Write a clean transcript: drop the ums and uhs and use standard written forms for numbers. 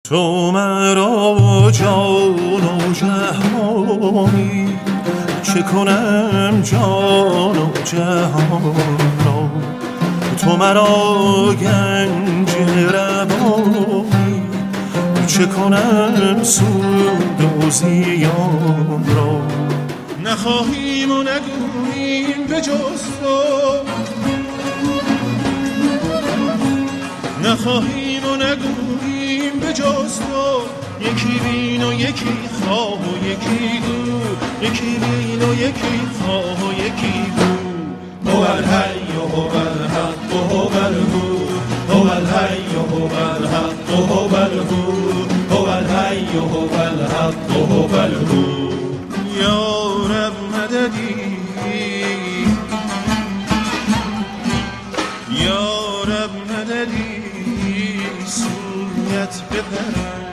تو مرا جان و جهانی، چه کنم جان و جهان را. تو مرا گنج روانی، چه کنم سود و زیان را. نخواهیم و نگوییم به جز تو، نخواهیم و نگوییم به جز تو. یکی بین و یکی خواه و یکی گو، یکی بین و یکی خواه و یکی گو. هو الحی و هو الحق و هو الهو، هو الحی و هو الحق و هو الهو، هو الحی و هو الحق و هو الهو. یا رب مددی، یا رب مددی، سویت بپرم.